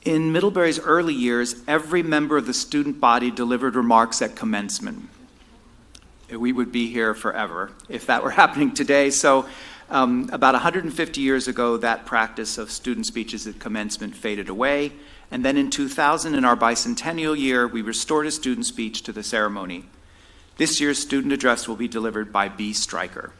In Middlebury's early years, every member of the student body delivered remarks at commencement. We would be here forever if that were happening today. So about 150 years ago, that practice of student speeches at commencement faded away. And then in 2000, in our bicentennial year, we restored a student speech to the ceremony. This year's student address will be delivered by B. Straker.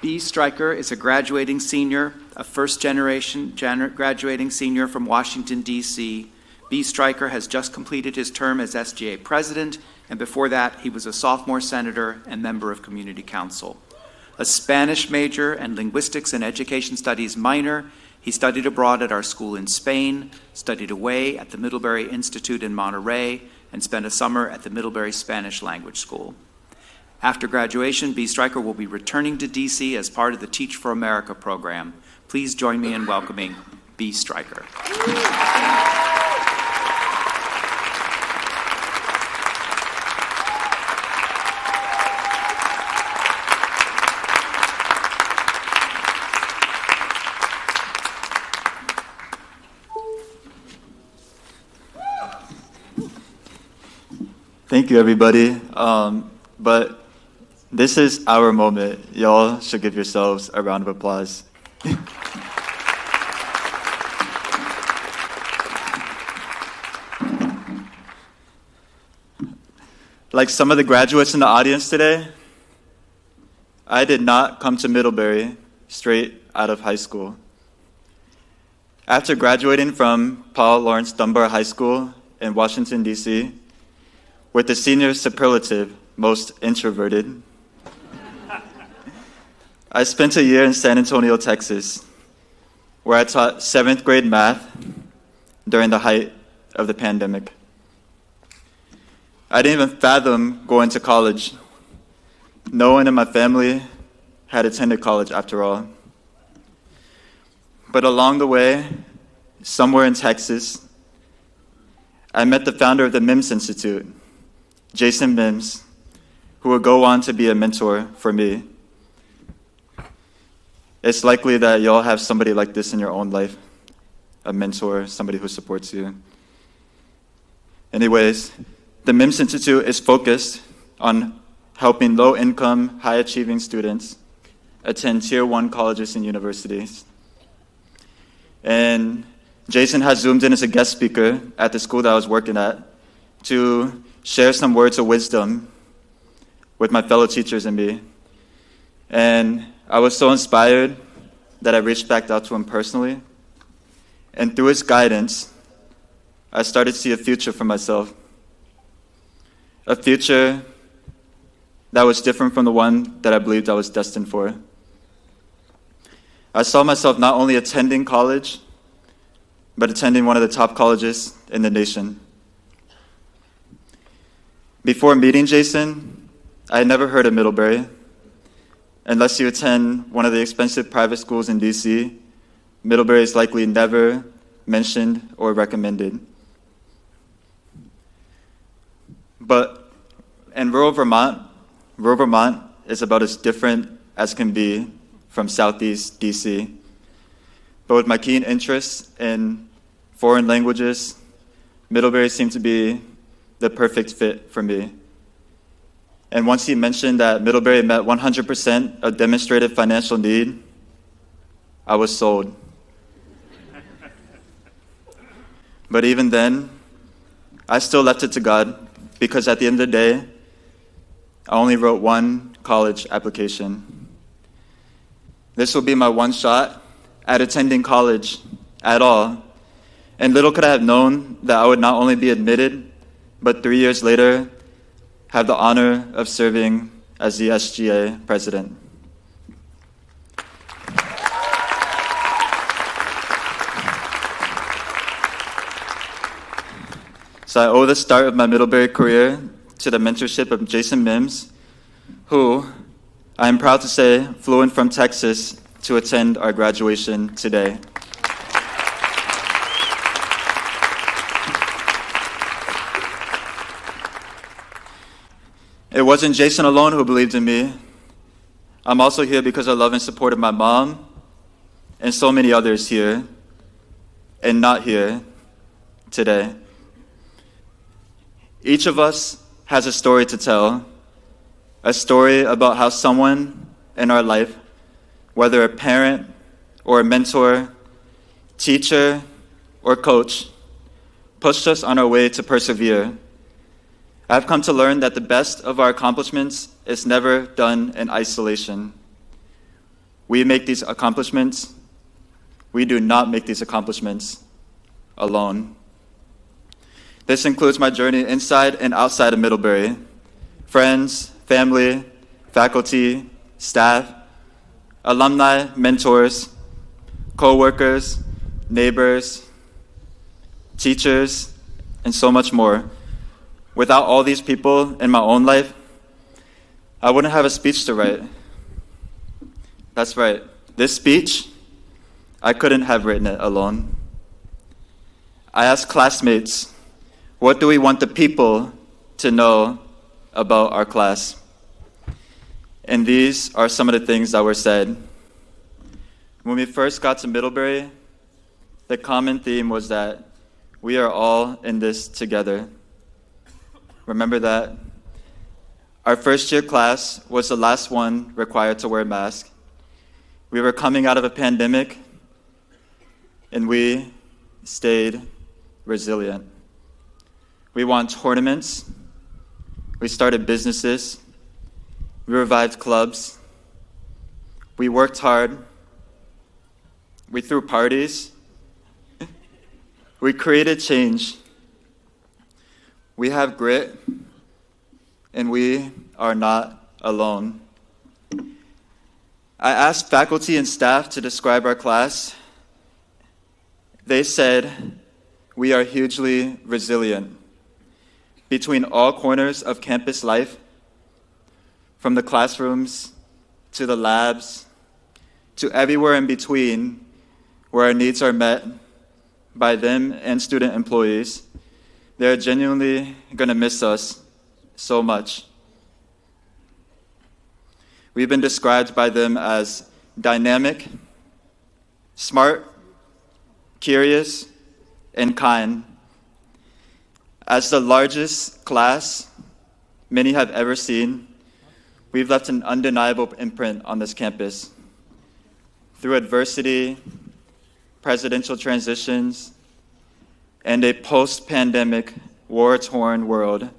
B. Straker is a graduating senior, a first-generation graduating senior from Washington, D.C. B. Straker has just completed his term as SGA president, and before that, he was a sophomore senator and member of community council. A Spanish major and linguistics and education studies minor, he studied abroad at our school in Spain, studied away at the Middlebury Institute in Monterey, and spent a summer at the Middlebury Spanish Language School. After graduation, B. Straker will be returning to D.C. as part of the Teach for America program. Please join me in welcoming B. Straker. Thank you, everybody. But this is our moment. Y'all should give yourselves a round of applause. Like some of the graduates in the audience today, I did not come to Middlebury straight out of high school. After graduating from Paul Laurence Dunbar High School in Washington, D.C., with the senior superlative, most introverted, I spent a year in San Antonio, Texas, where I taught 7th grade math during the height of the pandemic. I didn't even fathom going to college. No one in my family had attended college after all. But along the way, somewhere in Texas, I met the founder of the Mims Institute, Jason Mims, who would go on to be a mentor for me. It's likely that y'all have somebody like this in your own life, a mentor, somebody who supports you. Anyways, the Mims Institute is focused on helping low-income, high-achieving students attend Tier 1 colleges and universities. And Jason has zoomed in as a guest speaker at the school that I was working at to share some words of wisdom with my fellow teachers and me. And I was so inspired that I reached back out to him personally. And through his guidance, I started to see a future for myself. A future that was different from the one that I believed I was destined for. I saw myself not only attending college, but attending one of the top colleges in the nation. Before meeting Jason, I had never heard of Middlebury. Unless you attend one of the expensive private schools in DC, Middlebury is likely never mentioned or recommended. But in rural Vermont is about as different as can be from Southeast DC. But with my keen interest in foreign languages, Middlebury seemed to be the perfect fit for me. And once he mentioned that Middlebury met 100% of demonstrated financial need, I was sold. But even then, I still left it to God, because at the end of the day, I only wrote one college application. This will be my one shot at attending college at all. And little could I have known that I would not only be admitted, but 3 years later, have the honor of serving as the SGA president. So I owe the start of my Middlebury career to the mentorship of Jason Mims, who, I am proud to say, flew in from Texas to attend our graduation today. It wasn't Jason alone who believed in me. I'm also here because I love and support my mom and so many others here and not here today. Each of us has a story to tell, a story about how someone in our life, whether a parent or a mentor, teacher or coach, pushed us on our way to persevere. I've come to learn that the best of our accomplishments is never done in isolation. We make these accomplishments. We do not make these accomplishments alone. This includes my journey inside and outside of Middlebury. Friends, family, faculty, staff, alumni, mentors, co-workers, neighbors, teachers, and so much more. Without all these people in my own life, I wouldn't have a speech to write. That's right. This speech, I couldn't have written it alone. I asked classmates, what do we want the people to know about our class? And these are some of the things that were said. When we first got to Middlebury, the common theme was that we are all in this together. Remember that? Our first year class was the last one required to wear a mask. We were coming out of a pandemic, and we stayed resilient. We won tournaments. We started businesses. We revived clubs. We worked hard. We threw parties. We created change. We have grit, and we are not alone. I asked faculty and staff to describe our class. They said, we are hugely resilient. Between all corners of campus life, from the classrooms to the labs, to everywhere in between, where our needs are met by them and student employees, they're genuinely going to miss us so much. We've been described by them as dynamic, smart, curious, and kind. As the largest class many have ever seen, we've left an undeniable imprint on this campus. Through adversity, presidential transitions, and a post-pandemic, war-torn world,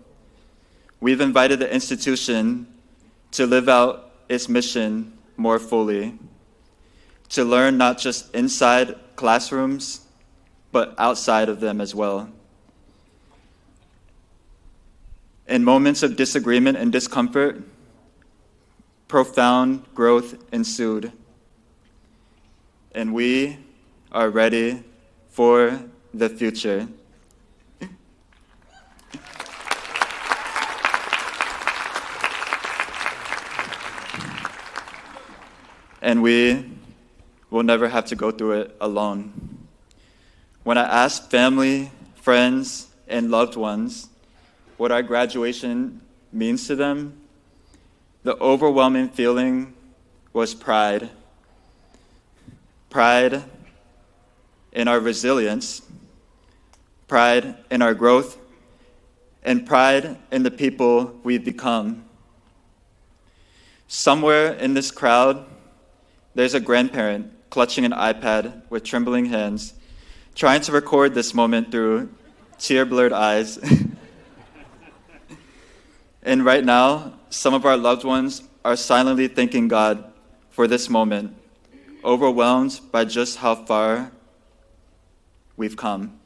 we've invited the institution to live out its mission more fully, to learn not just inside classrooms, but outside of them as well. In moments of disagreement and discomfort, profound growth ensued, and we are ready for the future. And we will never have to go through it alone. When I asked family, friends, and loved ones what our graduation means to them, the overwhelming feeling was pride. Pride in our resilience, pride in our growth, and pride in the people we've become. Somewhere in this crowd, there's a grandparent clutching an iPad with trembling hands, trying to record this moment through tear-blurred eyes. And right now, some of our loved ones are silently thanking God for this moment, overwhelmed by just how far we've come.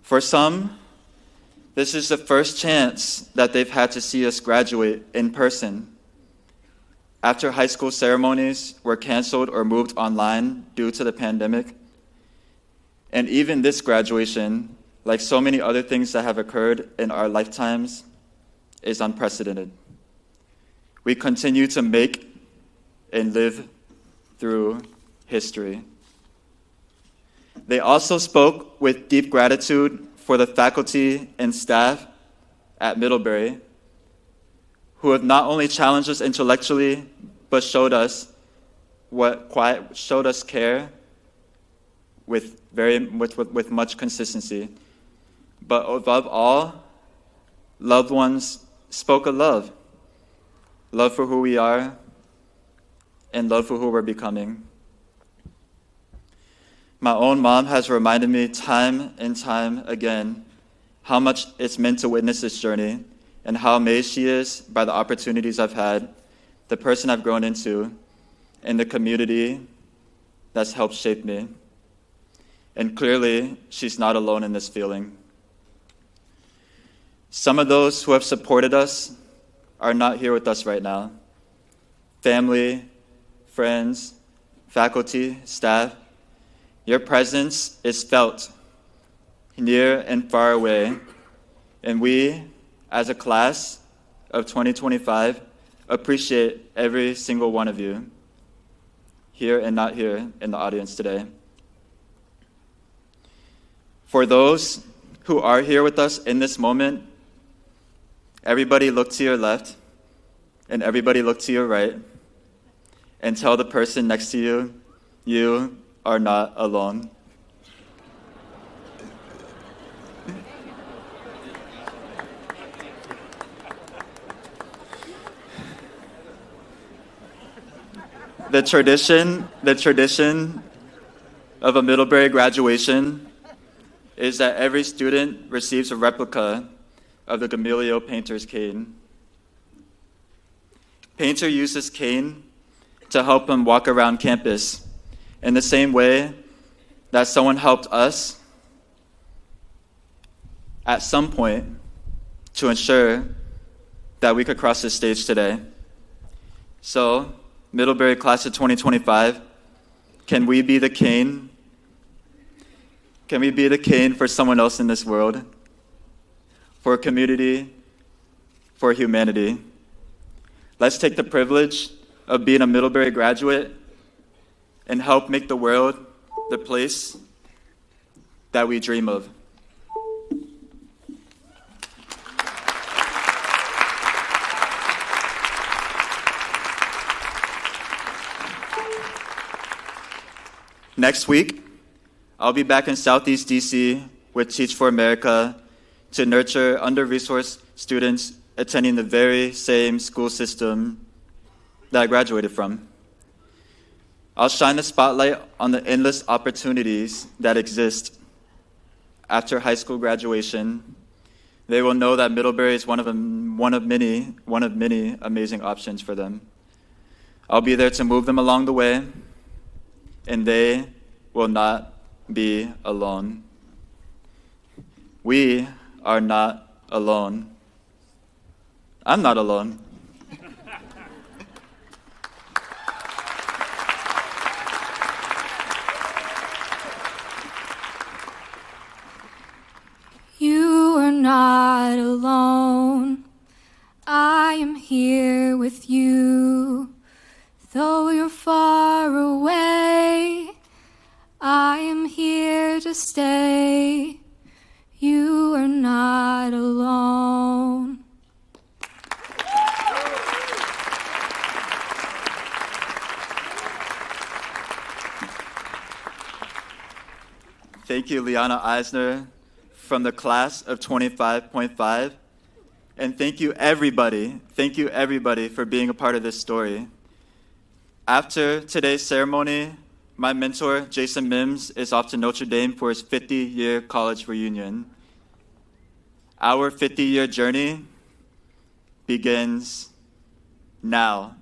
For some, this is the first chance that they've had to see us graduate in person. After high school ceremonies were canceled or moved online due to the pandemic, and even this graduation, like so many other things that have occurred in our lifetimes, is unprecedented. We continue to make and live through history. They also spoke with deep gratitude for the faculty and staff at Middlebury who have not only challenged us intellectually, but showed us care with much consistency. But above all, loved ones spoke of love for who we are, and love for who we're becoming. My own mom has reminded me time and time again how much it's meant to witness this journey and how amazed she is by the opportunities I've had, the person I've grown into, and the community that's helped shape me. And clearly, she's not alone in this feeling. Some of those who have supported us are not here with us right now. Family, friends, faculty, staff, your presence is felt near and far away, and we, as a class of 2025, appreciate every single one of you, here and not here in the audience today. For those who are here with us in this moment, everybody look to your left and everybody look to your right and tell the person next to you, you are not alone. The tradition of a Middlebury graduation is that every student receives a replica of the Gamaliel painter's cane. Painter used this cane to help him walk around campus in the same way that someone helped us at some point to ensure that we could cross this stage today. So, Middlebury Class of 2025, can we be the cane? Can we be the cane for someone else in this world? For a community, for humanity. Let's take the privilege of being a Middlebury graduate and help make the world the place that we dream of. Next week, I'll be back in Southeast DC with Teach for America to nurture under-resourced students attending the very same school system that I graduated from. I'll shine the spotlight on the endless opportunities that exist after high school graduation. They will know that Middlebury is one of many amazing options for them. I'll be there to move them along the way, and they will not be alone. We are not alone. I'm not alone. You are not alone. I am here with you. Though you're far away, I am here to stay. You are not alone. Thank you, Liana Eisner, from the class of 25.5. And thank you everybody for being a part of this story. After today's ceremony, my mentor, Jason Mims, is off to Notre Dame for his 50-year college reunion. Our 50-year journey begins now.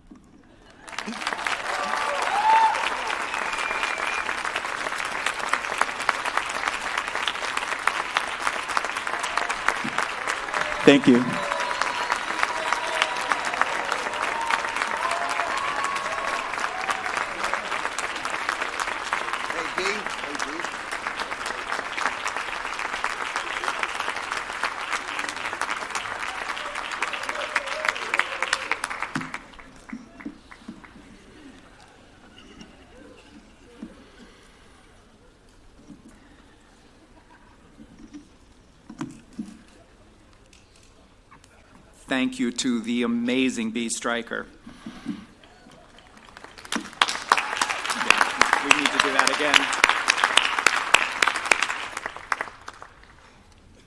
Thank you. thank you to the amazing B. Straker. We need to do that again.